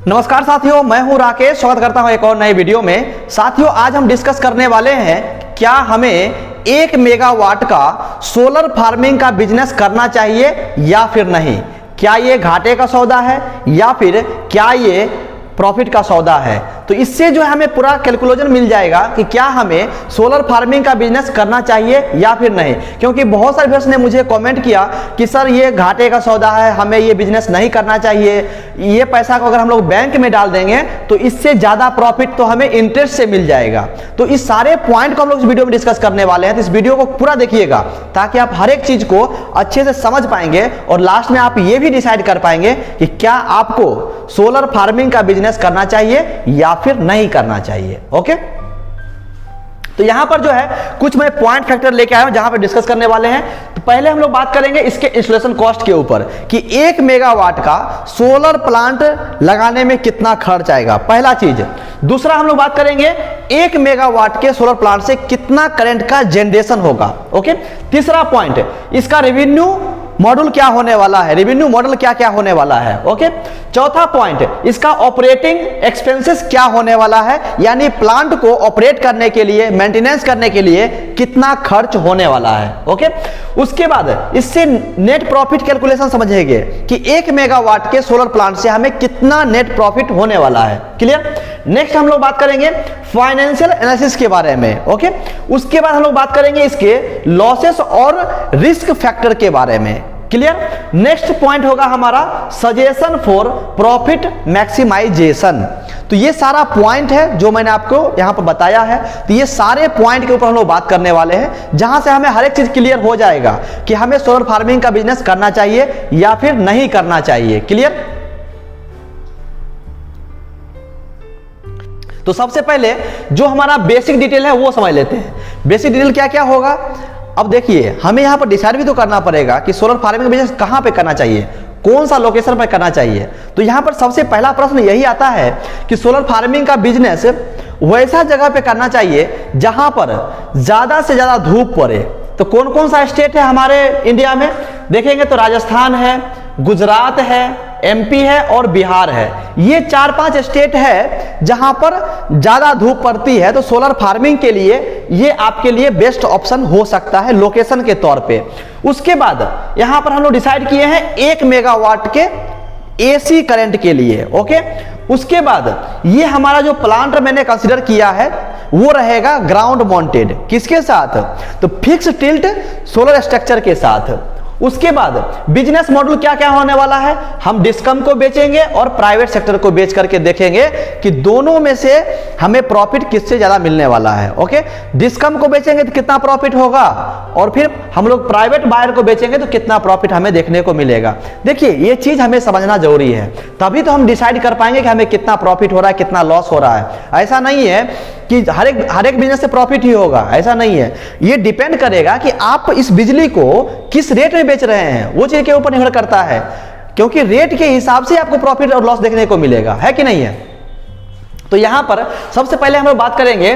नमस्कार साथियों, मैं हूं राकेश। स्वागत करता हूं एक और नए वीडियो में। साथियों, आज हम डिस्कस करने वाले हैं क्या हमें 1 मेगावाट का सोलर फार्मिंग का बिजनेस करना चाहिए या फिर नहीं। क्या ये घाटे का सौदा है या फिर क्या ये प्रॉफिट का सौदा है। तो इससे जो है हमें पूरा कैलकुलेशन मिल जाएगा कि क्या हमें सोलर फार्मिंग का बिजनेस करना चाहिए या फिर नहीं। क्योंकि बहुत सारे व्यूअर्स ने मुझे कमेंट किया कि सर ये घाटे का सौदा है, हमें ये बिजनेस नहीं करना चाहिए, ये पैसा को अगर हम लोग बैंक में डाल देंगे तो इससे ज़्यादा प्रॉफिट तो हमें इंटरेस्ट से मिल जाएगा। तो इस सारे पॉइंट को हम लोग इस वीडियो में डिस्कस करने वाले हैं। तो इस वीडियो को पूरा देखिएगा ताकि आप हर एक चीज़ को अच्छे से समझ पाएंगे और लास्ट में आप ये भी डिसाइड कर पाएंगे कि क्या आपको सोलर फार्मिंग का बिजनेस करना चाहिए या फिर नहीं करना चाहिए। ओके, तो यहां पर जो है कुछ मैं पॉइंट फैक्टर लेके आया हूं जहां पर डिस्कस करने वाले हैं। तो पहले हम लोग बात करेंगे इसके इंस्टॉलेशन कॉस्ट के ऊपर कि 1 मेगावाट का सोलर प्लांट लगाने में कितना खर्च आएगा, पहला चीज। दूसरा हम लोग बात करेंगे 1 मेगावाट के सोलर प्लांट से कितना करंट का जनरेशन होगा। ओके, तीसरा पॉइंट इसका रेवेन्यू मॉडल क्या होने वाला है, रेवेन्यू मॉडल क्या क्या होने वाला है। ओके, चौथा पॉइंट इसका ऑपरेटिंग एक्सपेंसेस क्या होने वाला है, यानी प्लांट को ऑपरेट करने के लिए, मेंटेनेंस करने के लिए कितना खर्च होने वाला है। ओके, उसके बाद इससे नेट प्रॉफिट कैलकुलेशन समझेंगे कि 1 मेगावाट के सोलर प्लांट से हमें कितना नेट प्रॉफिट होने वाला है। क्लियर। नेक्स्ट हम लोग बात करेंगे फाइनेंशियल एनालिसिस के बारे में। ओके, उसके बाद हम लोग बात करेंगे इसके लॉसेस और रिस्क फैक्टर के बारे में। क्लियर। नेक्स्ट पॉइंट होगा हमारा सजेशन फॉर प्रॉफिट मैक्सिमाइजेशन। तो ये सारा पॉइंट है जो मैंने आपको यहां पर बताया है। तो ये सारे पॉइंट के ऊपर हम लोग बात करने वाले हैं जहां से हमें हर एक चीज क्लियर हो जाएगा कि हमें सोलर फार्मिंग का बिजनेस करना चाहिए या फिर नहीं करना चाहिए। क्लियर। तो सबसे पहले जो हमारा बेसिक डिटेल है वो समझ लेते हैं। बेसिक डिटेल क्या क्या होगा। अब देखिए, हमें यहां पर डिसाइड भी तो करना पड़ेगा कि सोलर फार्मिंग बिजनेस कहां पे करना चाहिए, कौन सा लोकेशन पर करना चाहिए। तो यहां पर सबसे पहला प्रश्न यही आता है कि सोलर फार्मिंग का बिजनेस वैसा जगह पे करना चाहिए जहां पर ज्यादा से ज्यादा धूप पड़े। तो कौन कौन सा स्टेट है हमारे इंडिया में, देखेंगे तो राजस्थान है, गुजरात है, एमपी है और बिहार है। ये 4-5 स्टेट है जहां पर ज्यादा धूप पड़ती है। तो सोलर फार्मिंग के लिए ये आपके लिए बेस्ट ऑप्शन हो सकता है लोकेशन के तौर पे। उसके बाद यहां पर हम लोग डिसाइड किए हैं 1 मेगावाट के एसी करंट के लिए। ओके, उसके बाद ये हमारा जो प्लांट मैंने कंसीडर किया है वो रहेगा ग्राउंड माउंटेड। किसके साथ, तो फिक्स टिल्ट सोलर स्ट्रक्चर के साथ। उसके बाद बिजनेस मॉडल क्या क्या होने वाला है, हम डिस्कम को बेचेंगे और प्राइवेट सेक्टर को बेच करके देखेंगे कि दोनों में से हमें प्रॉफिट किससे ज्यादा मिलने वाला है। ओके, डिस्कम को बेचेंगे तो कितना प्रॉफिट होगा और फिर हम लोग प्राइवेट बायर को बेचेंगे तो कितना प्रॉफिट हमें देखने को मिलेगा। देखिए, ये चीज हमें समझना जरूरी है, तभी तो हम डिसाइड कर पाएंगे कि हमें कितना प्रॉफिट हो रहा है, कितना लॉस हो रहा है। ऐसा नहीं है कि हर एक बिजनेस से प्रॉफिट ही होगा, ऐसा नहीं है। ये डिपेंड करेगा कि आप इस बिजली को किस रेट में बेच रहे हैं, वो चीज के ऊपर निर्भर करता है। क्योंकि रेट के हिसाब से आपको प्रॉफिट और लॉस देखने को मिलेगा, है कि नहीं है। तो यहां पर सबसे पहले हम लोग बात करेंगे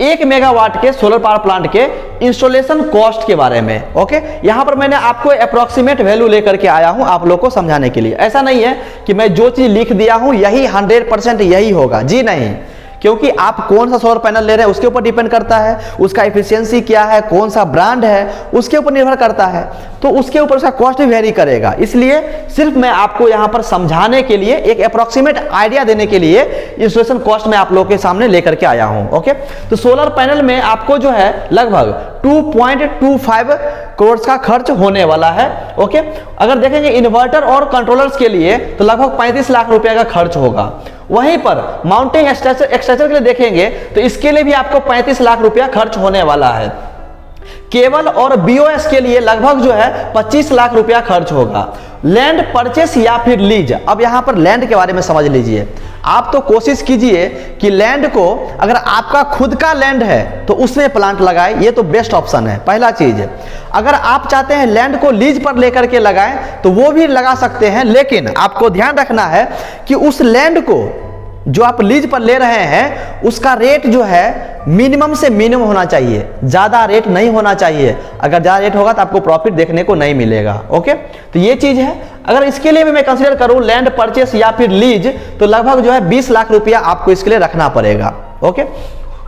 1 मेगावाट के सोलर पावर प्लांट के इंस्टॉलेशन कॉस्ट के बारे में। ओके, यहां पर मैंने आपको अप्रोक्सीमेट वैल्यू लेकर के आया हूं आप लोग को समझाने के लिए। ऐसा नहीं है कि मैं जो चीज लिख दिया हूं यही 100% यही होगा, जी नहीं। क्योंकि आप कौन सा सोलर पैनल ले रहे हैं उसके ऊपर डिपेंड करता है, उसका एफिशिएंसी क्या है, कौन सा ब्रांड है उसके ऊपर निर्भर करता है। तो उसके ऊपर उसका कॉस्ट भी वेरी करेगा। इसलिए सिर्फ मैं आपको यहां पर समझाने के लिए, एक अप्रोक्सीमेट आइडिया देने के लिए इंस्टॉलेशन कॉस्ट मैं आप लोगों के सामने लेकर के आया हूं। ओके, तो सोलर पैनल में आपको जो है लगभग 2.25 करोड़ का खर्च होने वाला है। ओके, अगर देखेंगे इन्वर्टर और कंट्रोलर्स के लिए तो लगभग 35 लाख रुपए का खर्च होगा। वहीं पर माउंटिंग एक्सटेंशन के लिए देखेंगे तो इसके लिए भी आपको 35 लाख रुपया खर्च होने वाला है। केबल और बीओएस के लिए लगभग जो है 25 लाख रुपया खर्च होगा। लैंड परचेस या फिर लीज, अब यहां पर लैंड के बारे में समझ लीजिए। आप तो कोशिश कीजिए कि लैंड को, अगर आपका खुद का लैंड है तो उसमें प्लांट लगाए, ये तो बेस्ट ऑप्शन है। पहला चीज, अगर आप चाहते हैं लैंड को लीज पर लेकर के लगाएं तो वो भी लगा सकते हैं, लेकिन आपको ध्यान रखना है कि उस लैंड को जो आप लीज पर ले रहे हैं उसका रेट जो है मिनिमम से मिनिमम होना चाहिए, ज़्यादा रेट नहीं होना चाहिए। अगर ज़्यादा रेट होगा तो आपको प्रॉफिट देखने को नहीं मिलेगा। ओके, तो ये चीज़ है। अगर इसके लिए भी मैं कंसीडर करूँ लैंड परचेस या फिर लीज, तो लगभग जो है 20 लाख रुपया आपको इसके लिए रखना पड़ेगा। ओके,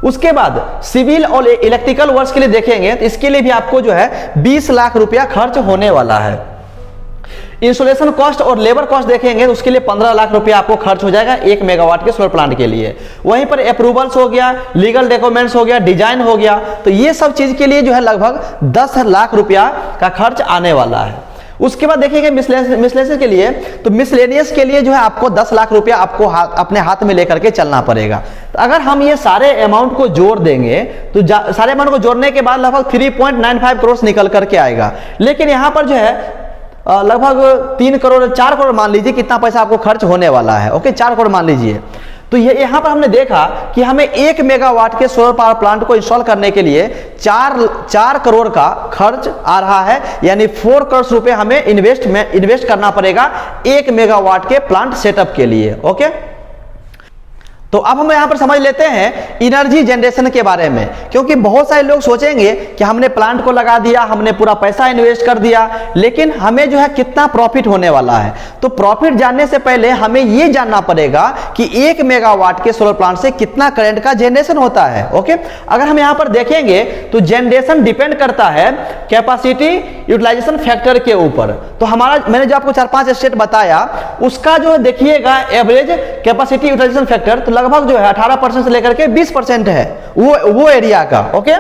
उसके बाद सिविल और इलेक्ट्रिकल वर्क्स के लिए देखेंगे तो इसके लिए भी आपको जो है 20 लाख रुपया खर्च होने वाला है। इंस्टॉलेशन कॉस्ट और लेबर कॉस्ट देखेंगे तो उसके लिए 15 लाख रुपया आपको खर्च हो जाएगा 1 मेगावाट के सोलर प्लांट के लिए। वहीं पर अप्रूवल्स हो गया, लीगल डॉक्यूमेंट्स हो गया, डिजाइन हो गया, तो ये सब चीज के लिए जो है लगभग 10 लाख रुपया का खर्च आने वाला है। उसके बाद देखेंगे मिसलेनियस के लिए, तो मिसलेनियस के लिए जो है आपको 10 लाख रुपया आपको अपने हाथ में लेकर के चलना पड़ेगा। तो अगर हम ये सारे अमाउंट को जोड़ देंगे तो सारे अमाउंट को जोड़ने के बाद लगभग 3.95 करोड़ निकल करके आएगा। लेकिन यहाँ पर जो है लगभग 3 करोड़ 4 करोड़ मान लीजिए कितना पैसा आपको खर्च होने वाला है। ओके, 4 करोड़ मान लीजिए। तो ये यहाँ पर हमने देखा कि हमें 1 मेगावाट के सोलर पावर प्लांट को इंस्टॉल करने के लिए 4 करोड़ का खर्च आ रहा है, यानी 4 करोड़ रुपए हमें इन्वेस्ट करना पड़ेगा 1 मेगावाट के प्लांट सेटअप के लिए। ओके, तो अब हम यहां पर समझ लेते हैं एनर्जी जनरेशन के बारे में, क्योंकि बहुत सारे लोग सोचेंगे कि हमने प्लांट को लगा दिया, हमने पूरा पैसा इन्वेस्ट कर दिया, लेकिन हमें जो है कितना प्रॉफिट होने वाला है। तो प्रॉफिट जानने से पहले हमें यह जानना पड़ेगा कि 1 मेगावाट के सोलर प्लांट से कितना करंट का जनरेशन होता है। ओके, अगर हम यहां पर देखेंगे तो जनरेशन डिपेंड करता है कैपेसिटी यूटिलाइजेशन फैक्टर के ऊपर। तो हमारा मैंने जो आपको 4-5 स्टेट बताया उसका जो देखिएगा एवरेज कैपेसिटी यूटिलाइजेशन फैक्टर तो लगभग जो है 18% से लेकर के 20% है वो एरिया का। ओके,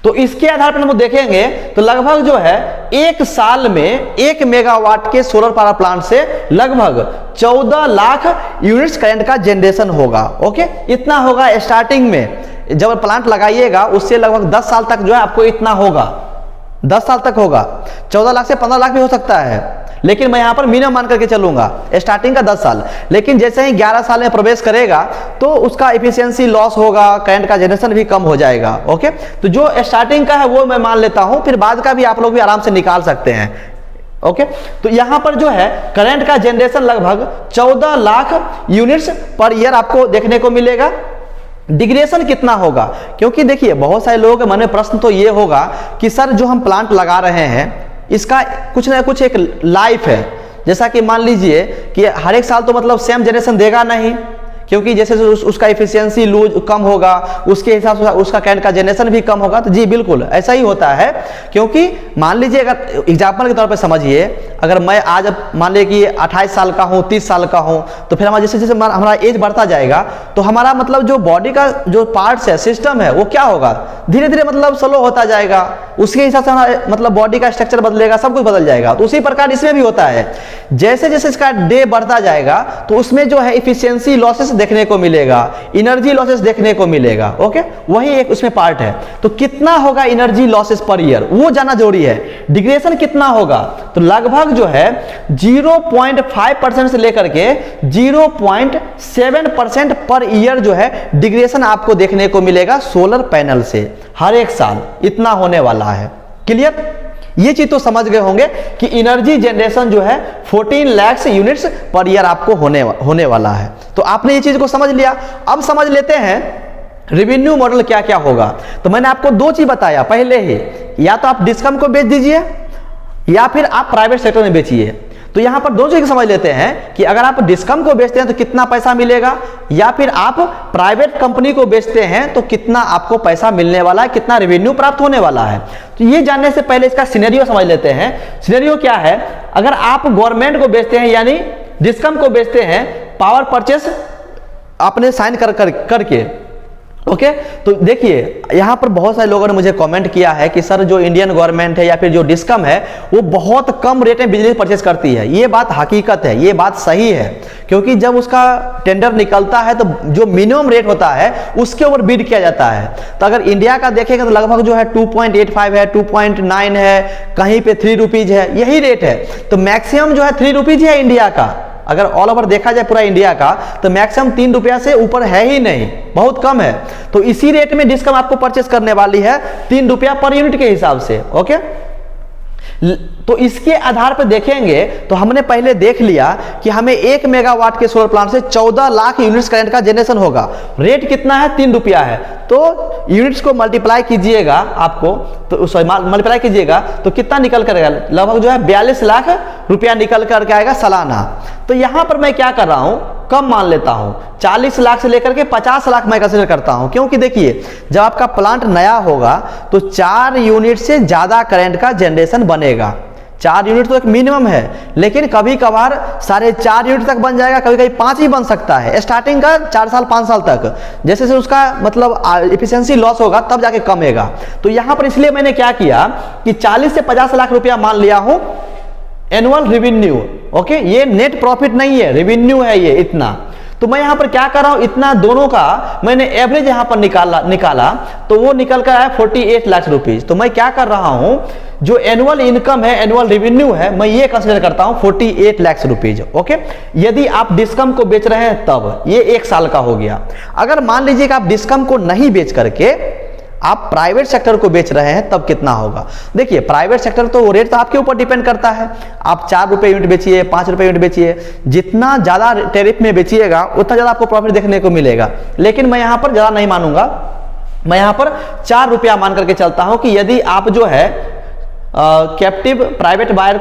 तो इसके आधार पर हम देखेंगे तो लगभग जो है 1 साल में 1 मेगावाट के सोलर पावर प्लांट से लगभग 14 लाख यूनिट्स करंट का जनरेशन होगा। ओके, इतना होगा स्टार्टिंग में, जब प्लांट लगाइएगा उससे लगभग 10 साल तक जो है आपको इतना होगा, 10 साल तक होगा। 14 लाख से 15 लाख भी हो सकता है, लेकिन मैं यहां पर मिनिमम मान करके चलूंगा स्टार्टिंग का 10 साल। लेकिन जैसे ही 11 साल में प्रवेश करेगा तो उसका एफिशिएंसी लॉस होगा, करंट का जनरेशन भी कम हो जाएगा। ओके, तो जो स्टार्टिंग का है वो मैं मान लेता हूं, फिर बाद का भी आप लोग भी आराम से निकाल सकते हैं। ओके, तो यहां पर जो है करंट का जनरेशन लगभग 14 लाख यूनिट्स पर ईयर आपको देखने को मिलेगा। डिग्रेशन कितना होगा, क्योंकि देखिए बहुत सारे लोगों के मन में प्रश्न तो ये होगा कि सर जो हम प्लांट लगा रहे हैं इसका कुछ ना कुछ एक लाइफ है। जैसा कि मान लीजिए कि हर एक साल तो मतलब सेम जनरेशन देगा नहीं, क्योंकि जैसे उसका एफिशिएंसी लूज कम होगा उसके हिसाब से उसका करंट का जनरेशन भी कम होगा। तो जी बिल्कुल ऐसा ही होता है, क्योंकि मान लीजिए अगर एग्जाम्पल के तौर पे समझिए, अगर मैं आज मान लीजिए कि 28 साल का हूँ, 30 साल का हूँ, तो फिर हमारा जैसे जैसे हमारा एज बढ़ता जाएगा तो हमारा मतलब जो बॉडी का जो पार्ट्स है, सिस्टम है, वो क्या होगा, धीरे धीरे मतलब स्लो होता जाएगा। उसके हिसाब से हमारा मतलब बॉडी का स्ट्रक्चर बदलेगा, सब कुछ बदल जाएगा। तो उसी प्रकार इसमें भी होता है, जैसे जैसे इसका डे बढ़ता जाएगा तो उसमें जो है इफिशियंसी लॉसेस देखने को मिलेगा, एनर्जी लॉसेस देखने को मिलेगा। ओके, वही एक उसमें पार्ट है। तो कितना होगा एनर्जी लॉसेस पर ईयर वो जानना जरूरी है। डिग्रेशन कितना होगा, तो लगभग जो है 0.5% से लेकर के 0.7% पर ईयर जो है डिग्रेशन आपको देखने को मिलेगा सोलर पैनल से हर एक साल, इतना होने वाला है। क्लियर, ये चीज तो समझ गए होंगे कि एनर्जी जनरेशन जो है 14 लाख यूनिट्स पर ईयर आपको होने वाला है। तो आपने ये चीज को समझ लिया। अब समझ लेते हैं रेवेन्यू मॉडल क्या क्या होगा। तो मैंने आपको 2 चीज बताया पहले ही, या तो आप डिस्कम को बेच दीजिए या फिर आप प्राइवेट सेक्टर में बेचिए। तो यहां पर 2 चीज समझ लेते हैं कि अगर आप डिस्कम को बेचते हैं तो कितना पैसा मिलेगा, या फिर आप प्राइवेट कंपनी को बेचते हैं तो कितना आपको पैसा मिलने वाला है, कितना रेवेन्यू प्राप्त होने वाला है। तो ये जानने से पहले इसका सिनेरियो समझ लेते हैं। सिनेरियो क्या है, अगर आप गवर्नमेंट को बेचते हैं यानी डिस्कम को बेचते हैं, पावर परचेस आपने साइन करके ओके, तो देखिए यहां पर बहुत सारे लोगों ने मुझे कमेंट किया है कि सर जो इंडियन गवर्नमेंट है या फिर जो डिस्कम है वो बहुत कम रेट में बिजली परचेस करती है। ये बात हकीकत है, ये बात सही है, क्योंकि जब उसका टेंडर निकलता है तो जो मिनिमम रेट होता है उसके ऊपर बिड किया जाता है। तो अगर इंडिया का देखेंगे तो लगभग जो है 2.85 है, 2.9 है, कहीं पे 3 रुपीज है, यही रेट है। तो मैक्सिमम जो है 3 रुपीज है इंडिया का। अगर ऑल ओवर देखा जाए पूरा इंडिया का तो मैक्सिमम 3 रुपया से ऊपर है ही नहीं, बहुत कम है। तो इसी रेट में डिस्कम आपको परचेस करने वाली है 3 रुपया पर यूनिट के हिसाब से। ओके, तो इसके आधार पर देखेंगे तो हमने पहले देख लिया कि हमें 1 मेगावाट के सोलर प्लांट से 14 लाख यूनिट्स करंट का जनरेशन होगा। रेट कितना है? 3 रुपया है। तो यूनिट्स को मल्टीप्लाई कीजिएगा, आपको तो सॉरी मल्टीप्लाई कीजिएगा तो कितना निकल कर आएगा? लगभग जो है 42 लाख रुपया निकल करके आएगा सालाना। तो यहां पर मैं क्या कर रहा हूं, कम मान लेता हूं, 40 लाख से लेकर के 50 लाख मैं कंसीडर करता हूं, क्योंकि देखिए जब आपका प्लांट नया होगा तो 4 यूनिट से ज्यादा करंट का जनरेशन बनेगा। 4 यूनिट तो एक मिनिमम है, लेकिन कभी कभार 4.5 यूनिट तक बन जाएगा, कभी कभी 5 ही बन सकता है स्टार्टिंग का 4 साल 5 साल तक। जैसे जैसे उसका मतलब एफिशिएंसी लॉस होगा तब जाके कमेगा। तो यहां पर इसलिए मैंने क्या किया कि 40 से 50 लाख रुपया मान लिया हूं एनुअल रेवेन्यू। ओके, ये नेट प्रॉफिट नहीं है, रेवेन्यू है ये इतना। तो मैं यहां पर क्या कर रहा हूं, इतना दोनों का मैंने एवरेज यहां पर निकाला तो वो निकल कर आया 48 लाख रुपीज। तो मैं क्या कर रहा हूं, जो एनुअल इनकम है, एनुअल रेवेन्यू है, मैं ये कंसीडर करता हूं 48 लाख रुपीज। ओके, यदि आप डिस्कम को बेच रहे हैं तब ये 1 साल का हो गया। अगर मान लीजिए कि आप डिस्कम को नहीं बेच करके आप प्राइवेट सेक्टर को बेच रहे हैं तब कितना होगा? देखिए प्राइवेट सेक्टर तो वो रेट तो आपके ऊपर डिपेंड करता है। आप 4 रुपए यूनिट बेचिए, 5 रुपए यूनिट बेचिए, जितना ज्यादा टैरिफ में बेचिएगा उतना ज्यादा आपको प्रॉफिट देखने को मिलेगा। लेकिन मैं यहां पर ज्यादा नहीं मानूंगा, मैं यहां पर 4 रुपया मान करके चलता हूं कि यदि आप जो है कैप्टिव प्राइवेट बायर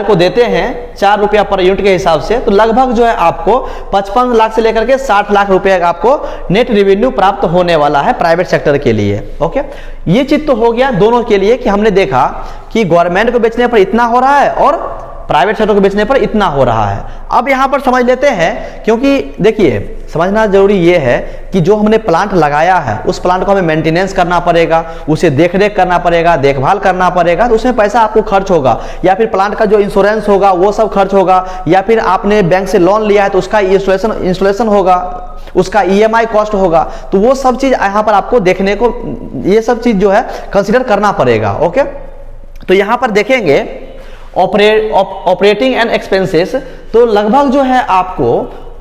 को देते हैं 4 रुपया पर यूनिट के हिसाब से, तो लगभग जो है आपको 55 लाख से लेकर के 60 लाख रुपए का आपको नेट रेवेन्यू प्राप्त होने वाला है प्राइवेट सेक्टर के लिए। ओके, ये चीज तो हो गया दोनों के लिए कि हमने देखा कि गवर्नमेंट को बेचने पर इतना हो रहा है और प्राइवेट सेक्टर को बेचने पर इतना हो रहा है। अब यहां पर समझ लेते हैं, क्योंकि देखिए समझना जरूरी ये है कि जो हमने प्लांट लगाया है उस प्लांट को हमें मेंटेनेंस करना पड़ेगा, उसे देखरेख करना पड़ेगा, देखभाल करना पड़ेगा, तो उसमें पैसा आपको खर्च होगा, या फिर प्लांट का जो इंश्योरेंस होगा वो सब खर्च होगा, या फिर आपने बैंक से लोन लिया है तो उसका इंस्टॉलेशन होगा, उसका EMI कॉस्ट होगा। तो वो सब चीज यहां पर आपको देखने को, ये सब चीज जो है कंसिडर करना पड़ेगा। ओके, तो यहां पर देखेंगे ऑपरेटिंग एंड एक्सपेंसेस, तो लगभग जो है आपको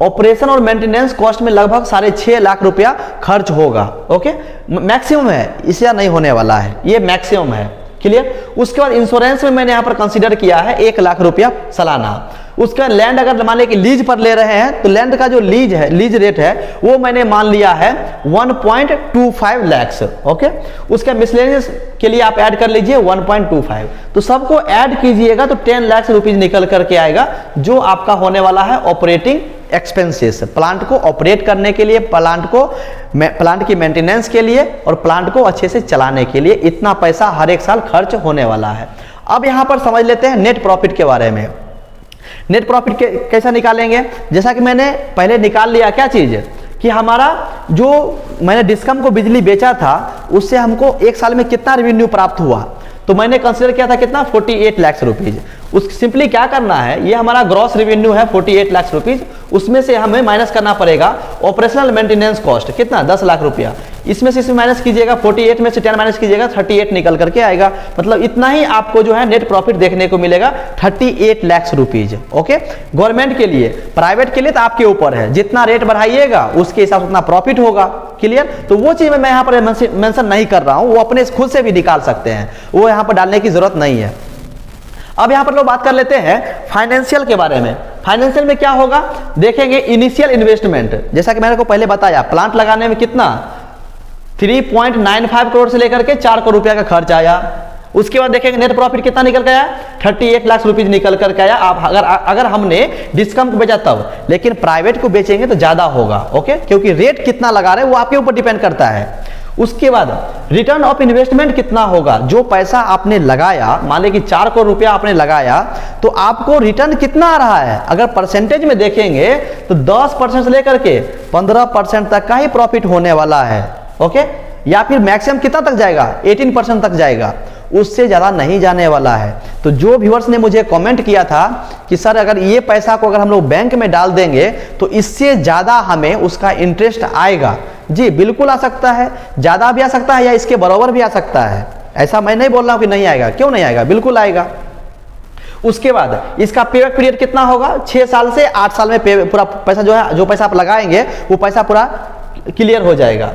ऑपरेशन और मेंटेनेंस कॉस्ट में लगभग 6.5 लाख रुपया खर्च होगा। ओके, मैक्सिमम है, इससे नहीं होने वाला है, ये मैक्सिमम है। क्लियर? उसके बाद इंश्योरेंस में मैंने यहां पर कंसीडर किया है 1 लाख रुपया सालाना। उसका लैंड अगर मान लें कि लीज पर ले रहे हैं तो लैंड का जो लीज रेट है वो मैंने मान लिया है 1.25 लाख। ओके, उसका मिसलेनियस के लिए आप ऐड कर लीजिए 1.25, तो सबको ऐड कीजिएगा तो 10 लाख रुपीज निकल करके आएगा, जो आपका होने वाला है ऑपरेटिंग एक्सपेंसेस। प्लांट को ऑपरेट करने के लिए, प्लांट की मेंटेनेंस के लिए और प्लांट को अच्छे से चलाने के लिए इतना पैसा हर एक साल खर्च होने वाला है। अब यहां पर समझ लेते हैं नेट प्रॉफिट के बारे में। नेट प्रॉफिट कैसा निकालेंगे? जैसा कि मैंने पहले निकाल लिया क्या चीज, कि हमारा जो मैंने डिस्कम को बिजली बेचा था उससे हमको 1 साल में कितना रेवेन्यू प्राप्त हुआ, तो मैंने कंसीडर किया था कितना 48 लाख रुपीज। उस सिंपली क्या करना है, ये हमारा ग्रॉस रेवेन्यू है 48 लाख रुपीज, उसमें से हमें माइनस करना पड़ेगा ऑपरेशनल मेंटेनेंस कॉस्ट कितना 10 लाख रुपया, इसमें से माइनस कीजिएगा 48 में से 10 माइनस कीजिएगा 38 निकल करके आएगा। मतलब इतना ही आपको जो है नेट प्रॉफिट देखने को मिलेगा 38 लाख रुपीज। ओके, गवर्नमेंट के लिए, प्राइवेट के लिए तो आपके ऊपर है, जितना रेट बढ़ाइएगा उसके हिसाब से उतना प्रॉफिट होगा। क्लियर? तो वो चीज मैं यहाँ पर मेंशन नहीं कर रहा हूं, वो अपने खुद से भी निकाल सकते हैं, वो यहाँ पर डालने की जरूरत नहीं है। अब यहां पर लोग बात कर लेते हैं फाइनेंशियल के बारे में। फाइनेंशियल में क्या होगा देखेंगे, इनिशियल इन्वेस्टमेंट, जैसा कि मैंने को पहले बताया प्लांट लगाने में कितना 3.95 करोड़ से लेकर के 4 करोड़ रुपया का खर्च आया। उसके बाद देखेंगे नेट प्रॉफिट कितना निकल के आया 38 लाख रुपीज निकल करके आया। आप अगर हमने डिस्कम को बेचा तब, लेकिन प्राइवेट को बेचेंगे तो ज्यादा होगा। ओके, क्योंकि रेट कितना लगा रहे हैं वो आपके ऊपर डिपेंड करता है। उसके बाद रिटर्न ऑफ इन्वेस्टमेंट कितना होगा, जो पैसा आपने लगाया, मान लें कि 4 करोड़ रुपया आपने लगाया तो आपको रिटर्न कितना आ रहा है, अगर परसेंटेज में देखेंगे तो 10% से लेकर के 15% तक का ही प्रॉफिट होने वाला है। ओके, या फिर मैक्सिमम कितना तक जाएगा 18% तक जाएगा, उससे ज्यादा नहीं जाने वाला है। तो जो व्यूअर्स ने मुझे कमेंट किया था कि सर अगर ये पैसा को अगर हम लोग बैंक में डाल देंगे तो इससे ज्यादा हमें उसका इंटरेस्ट आएगा, जी बिल्कुल आ सकता है, ज्यादा भी आ सकता है या इसके बराबर भी आ सकता है। ऐसा मैं नहीं बोल रहा हूं कि नहीं आएगा, क्यों नहीं आएगा, बिल्कुल आएगा। उसके बाद इसका पेबैक पीरियड कितना होगा, 6 साल से 8 साल में पूरा पैसा जो है, जो पैसा आप लगाएंगे वो पैसा पूरा क्लियर हो जाएगा।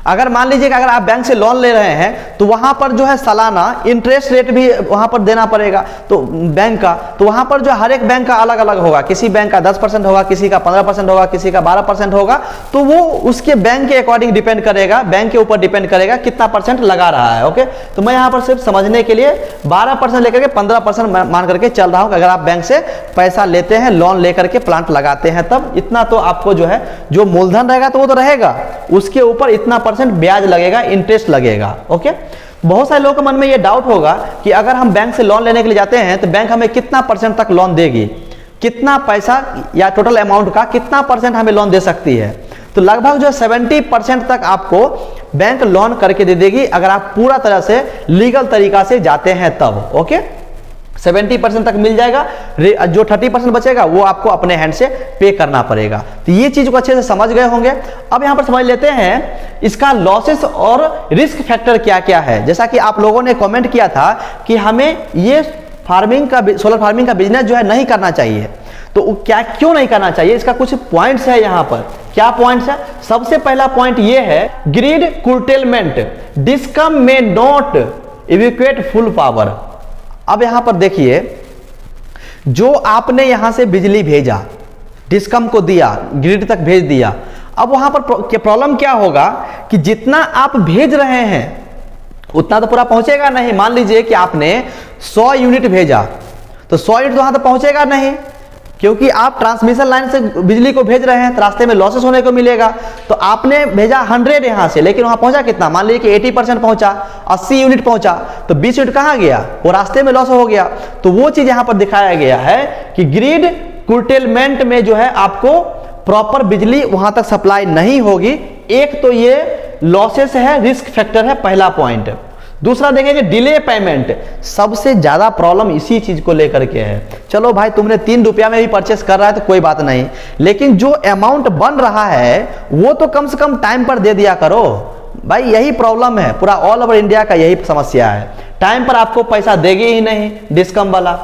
अगर मान लीजिए कि अगर आप बैंक से लोन ले रहे हैं तो वहां पर जो है सालाना इंटरेस्ट रेट भी वहां पर देना पड़ेगा, तो बैंक का, तो वहां पर जो हर एक बैंक का अलग अलग होगा, किसी बैंक का 10% होगा, किसी का 15% होगा, किसी का 12% होगा, तो वो उसके बैंक के अकॉर्डिंग डिपेंड करेगा, बैंक के ऊपर डिपेंड करेगा कितना परसेंट लगा रहा है। ओके, तो मैं यहाँ पर सिर्फ समझने के लिए 12% लेकर के 15% मान करके चल रहा हूँ कि अगर आप बैंक से पैसा लेते हैं, लोन लेकर के प्लांट लगाते हैं, तब इतना तो आपको जो है जो मूलधन रहेगा तो वो तो रहेगा, उसके ऊपर इतना परसेंट ब्याज लगेगा, इंटरेस्ट लगेगा। ओके, बहुत सारे लोगों के मन में ये डाउट होगा कि अगर हम बैंक से लोन लेने के लिए जाते हैं तो बैंक हमें कितना परसेंट तक लोन देगी, कितना पैसा या टोटल अमाउंट का कितना परसेंट हमें लोन दे सकती है। तो लगभग जो 70% तक आपको बैंक लोन करके दे देगी अगर आप पूरा तरह से लीगल तरीका से जाते हैं तब। ओके, 70% तक मिल जाएगा, जो 30% बचेगा वो आपको अपने हैंड से पे करना पड़ेगा। तो ये चीज को अच्छे से समझ गए होंगे। अब यहां पर समझ लेते हैं इसका लॉसेस और रिस्क फैक्टर क्या क्या है। जैसा कि आप लोगों ने कमेंट किया था कि हमें ये फार्मिंग का, सोलर फार्मिंग का बिजनेस जो है नहीं करना चाहिए, तो क्या क्यों नहीं करना चाहिए, इसका कुछ पॉइंट्स है यहां पर। क्या पॉइंट्स है? सबसे पहला पॉइंट ये है, ग्रिड कुर्टेलमेंट, डिस्कम में नॉट इवैक्यूएट फुल पावर। अब यहां पर देखिए, जो आपने यहां से बिजली भेजा, डिस्कम को दिया, ग्रिड तक भेज दिया, अब वहां पर प्रॉब्लम क्या होगा कि जितना आप भेज रहे हैं उतना तो पूरा पहुंचेगा नहीं। मान लीजिए कि आपने 100 यूनिट भेजा, तो 100 यूनिट तो वहां तो पहुंचेगा नहीं, क्योंकि आप ट्रांसमिशन लाइन से बिजली को भेज रहे हैं, तो रास्ते में लॉसेस होने को मिलेगा। तो आपने भेजा 100 यहां से, लेकिन वहां पहुंचा कितना? मान लीजिए कि 80% पहुंचा, 80 यूनिट पहुंचा, तो 20 यूनिट कहां गया? वो रास्ते में लॉस हो गया। तो वो चीज यहां पर दिखाया गया है कि ग्रिड कुर्टेलमेंट में जो है आपको प्रॉपर बिजली वहां तक सप्लाई नहीं होगी। एक तो ये लॉसेस है, रिस्क फैक्टर है, पहला पॉइंट। दूसरा देखेंगे डिले पेमेंट, सबसे ज्यादा प्रॉब्लम इसी चीज को लेकर के है। चलो भाई, तुमने 3 रुपया में भी परचेस कर रहा है तो कोई बात नहीं, लेकिन जो अमाउंट बन रहा है वो तो कम से कम टाइम पर दे दिया करो भाई। यही प्रॉब्लम है, पूरा ऑल ओवर इंडिया का यही समस्या है। टाइम पर आपको पैसा देगी ही नहीं डिस्कम वाला,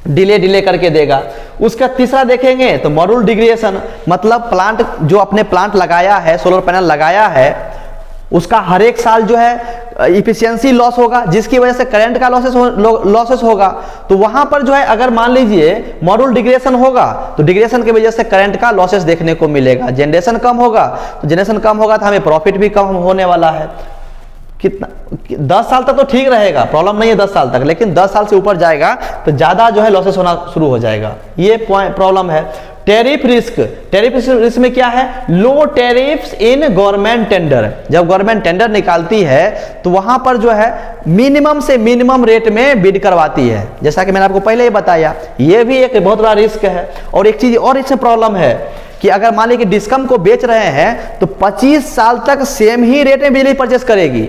डिले करके देगा। उसका तीसरा देखेंगे तो मॉड्यूल डिग्रेडेशन, मतलब प्लांट जो अपने प्लांट लगाया है, सोलर पैनल लगाया है, उसका हर एक साल जो है इफिशियंसी लॉस होगा, जिसकी वजह से करंट का लॉसेस होगा। तो वहां पर जो है अगर मान लीजिए मॉड्यूल डिग्रेडेशन होगा तो डिग्रेडेशन की वजह से करंट का लॉसेस देखने को मिलेगा। जनरेशन कम होगा तो जनरेशन कम होगा तो हमें प्रॉफिट भी कम होने वाला है। कितना 10 साल तक तो ठीक रहेगा, प्रॉब्लम नहीं है 10 साल तक, लेकिन 10 साल से ऊपर जाएगा तो ज्यादा जो है लॉसेस होना शुरू हो जाएगा। ये प्रॉब्लम है। टैरिफ रिस्क, टैरिफ रिस्क में क्या है? लो टैरिफ्स इन गवर्नमेंट टेंडर। जब गवर्नमेंट टेंडर निकालती है तो वहां पर जो है मिनिमम से मिनिमम रेट में बिड करवाती है, जैसा कि मैंने आपको पहले ही बताया। ये भी एक बहुत बड़ा रिस्क है। और एक चीज और इससे प्रॉब्लम है कि अगर मान लीजिए कि डिस्कम को बेच रहे हैं तो 25 साल तक सेम ही रेट में बिजली परचेस करेगी,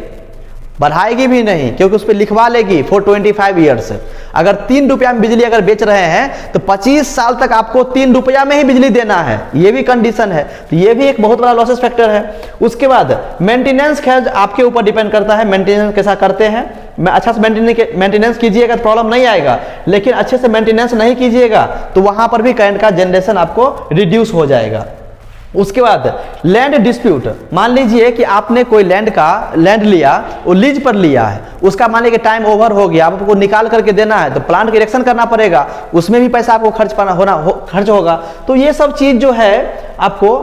बढ़ाएगी भी नहीं, क्योंकि उस पर लिखवा लेगी फॉर 25 ईयर्स। अगर 3 रुपया में बिजली अगर बेच रहे हैं तो 25 साल तक आपको 3 रुपया में ही बिजली देना है, ये भी कंडीशन है। तो ये भी एक बहुत बड़ा लॉसेस फैक्टर है। उसके बाद मेंटेनेंस, खैर आपके ऊपर डिपेंड करता है मेंटेनेंस कैसा करते हैं। अच्छा से मेंटेनेंस कीजिएगा तो प्रॉब्लम नहीं आएगा, लेकिन अच्छे से मेंटेनेंस नहीं कीजिएगा तो वहां पर भी करंट का जनरेशन आपको रिड्यूस हो जाएगा। उसके बाद लैंड डिस्प्यूट, मान लीजिए कि आपने कोई लैंड लिया, वो लीज पर लिया है, उसका मान लीजिए टाइम ओवर हो गया, आपको निकाल करके देना है तो प्लांट का इरेक्शन करना पड़ेगा, उसमें भी पैसा आपको खर्च होगा। तो ये सब चीज जो है आपको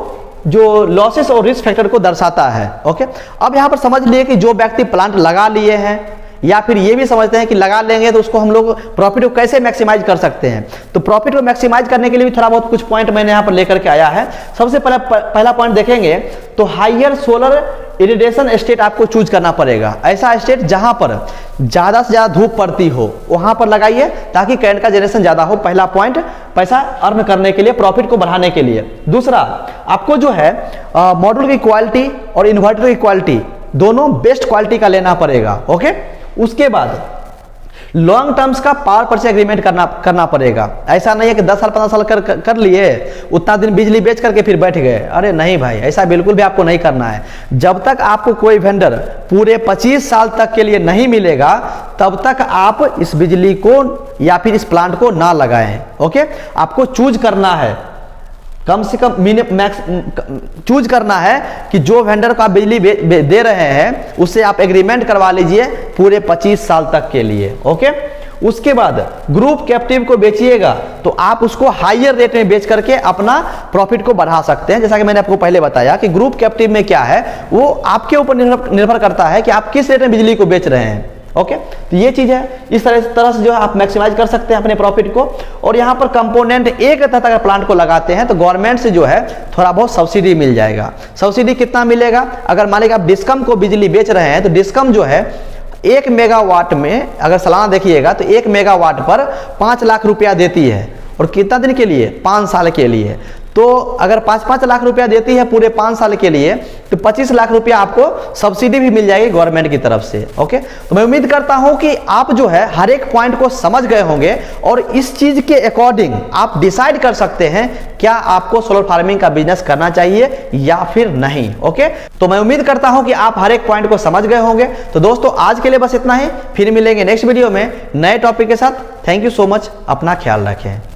जो लॉसेस और रिस्क फैक्टर को दर्शाता है। ओके, अब यहां पर समझ लिए कि जो व्यक्ति प्लांट लगा लिए हैं या फिर ये भी समझते हैं कि लगा लेंगे तो उसको हम लोग प्रॉफिट को कैसे मैक्सिमाइज कर सकते हैं। तो प्रॉफिट को मैक्सिमाइज करने के लिए भी थोड़ा बहुत कुछ पॉइंट मैंने यहाँ पर लेकर के आया है। सबसे पहला पॉइंट देखेंगे तो हायर सोलर इरिडेशन स्टेट आपको चूज करना पड़ेगा। ऐसा स्टेट जहां पर ज्यादा से ज्यादा धूप पड़ती हो वहां पर लगाइए ताकि करंट का जनरेशन ज्यादा हो। पहला पॉइंट पैसा अर्न करने के लिए, प्रॉफिट को बढ़ाने के लिए। दूसरा, आपको जो है मॉड्यूल की क्वालिटी और इन्वर्टर की क्वालिटी दोनों बेस्ट क्वालिटी का लेना पड़ेगा। ओके, उसके बाद लॉन्ग टर्म्स का पावर परचेज एग्रीमेंट करना पड़ेगा। ऐसा नहीं है कि 10 साल 15 साल कर लिए, उतना दिन बिजली बेच करके फिर बैठ गए। अरे नहीं भाई, ऐसा बिल्कुल भी आपको नहीं करना है। जब तक आपको कोई वेंडर पूरे 25 साल तक के लिए नहीं मिलेगा तब तक आप इस बिजली को या फिर इस प्लांट को ना लगाएं। ओके, आपको चूज करना है। कम से कम मैक्स चूज करना है कि जो वेंडर को आप बिजली दे रहे हैं उससे आप एग्रीमेंट करवा लीजिए पूरे 25 साल तक के लिए। ओके, उसके बाद ग्रुप कैप्टिव को बेचिएगा तो आप उसको हायर रेट में बेच करके अपना प्रॉफिट को बढ़ा सकते हैं। जैसा कि मैंने आपको पहले बताया कि ग्रुप कैप्टिव में क्या है, वो आपके ऊपर निर्भर करता है कि आप किस रेट में बिजली को बेच रहे हैं। ओके, तो ये चीज है, इस तरह से जो है आप मैक्सिमाइज कर सकते हैं अपने प्रॉफिट को। और यहाँ पर कंपोनेंट एक तक अगर प्लांट को लगाते हैं तो गवर्नमेंट से जो है थोड़ा बहुत सब्सिडी मिल जाएगा। सब्सिडी कितना मिलेगा, अगर मान लीजिए आप डिस्कम को बिजली बेच रहे हैं तो डिस्कम जो है 1 मेगावाट में अगर सालाना देखिएगा तो 1 मेगावाट पर 5 लाख रुपया देती है। और कितना दिन के लिए, 5 साल के लिए। तो अगर 5-5 लाख रुपया देती है पूरे 5 साल के लिए तो 25 लाख रुपया आपको सब्सिडी भी मिल जाएगी गवर्नमेंट की तरफ से। ओके, तो मैं उम्मीद करता हूं कि आप जो है हर एक पॉइंट को समझ गए होंगे और इस चीज के अकॉर्डिंग आप डिसाइड कर सकते हैं क्या आपको सोलर फार्मिंग का बिजनेस करना चाहिए या फिर नहीं। ओके, तो मैं उम्मीद करता हूं कि आप हर एक पॉइंट को समझ गए होंगे। तो दोस्तों आज के लिए बस इतना ही, फिर मिलेंगे नेक्स्ट वीडियो में नए टॉपिक के साथ। थैंक यू सो मच, अपना ख्याल रखें।